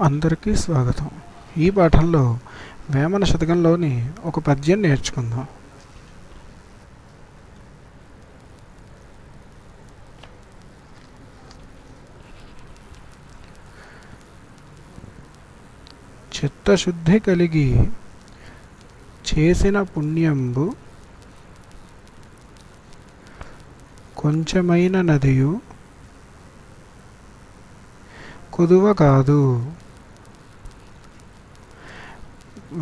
అందరికీ స్వాగతం. ఈ పాఠంలో వేమన శతకంలోని ఒక పద్యం నేర్చుకుందాం. చిత్తశుద్ధి కలిగి చేసిన పుణ్యంబు కొంచెమైన నదియు కుదువ కాదు.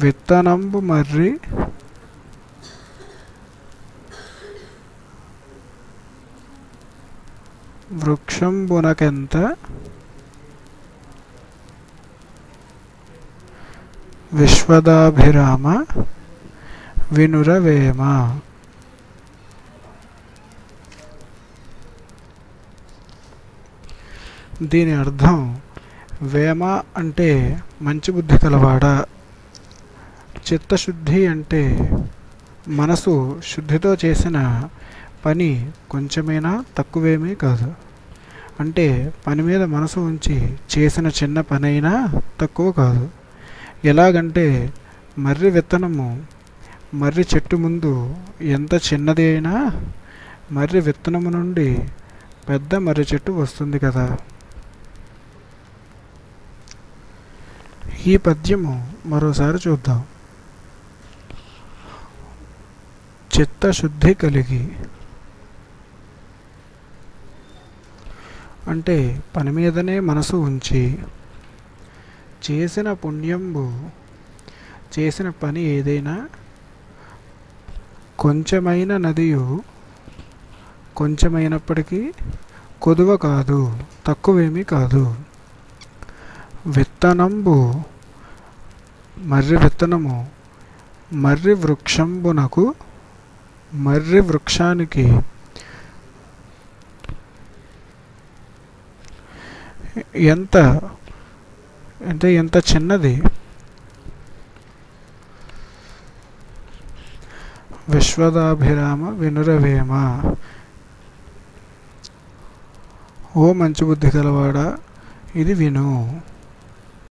విత్తనంబు మర్రి వృక్షంబునకెంత విశ్వదాభిరామ వినురవేమ. దీని అర్థం, వేమ అంటే మంచి బుద్ధి కలవాడా, చిత్తశుద్ధి అంటే మనసు శుద్ధితో చేసిన పని కొంచెమైనా తక్కువేమీ కాదు. అంటే పని మీద మనసు ఉంచి చేసిన చిన్న పనైనా తక్కువ కాదు. ఎలాగంటే మర్రి విత్తనము మర్రి చెట్టు ముందు ఎంత చిన్నది అయినా మర్రి విత్తనము నుండి పెద్ద మర్రి చెట్టు వస్తుంది కదా. ఈ పద్యము మరోసారి చూద్దాం. చిత్తశుద్ధి కలిగి అంటే పని మీదనే మనసు ఉంచి చేసిన పుణ్యంబు, చేసిన పని ఏదైనా కొంచెమైన నదియు, కొంచెమైనప్పటికీ కొదువ కాదు, తక్కువేమీ కాదు. విత్తనంబు మర్రి విత్తనము మర్రి వృక్షంబునకు, మర్రి వృక్షానికి ఎంత అంటే ఎంత చిన్నది. విశ్వదాభిరామ వినురవేమ. ఓ మంచి బుద్ధి కలవాడా, ఇది విను.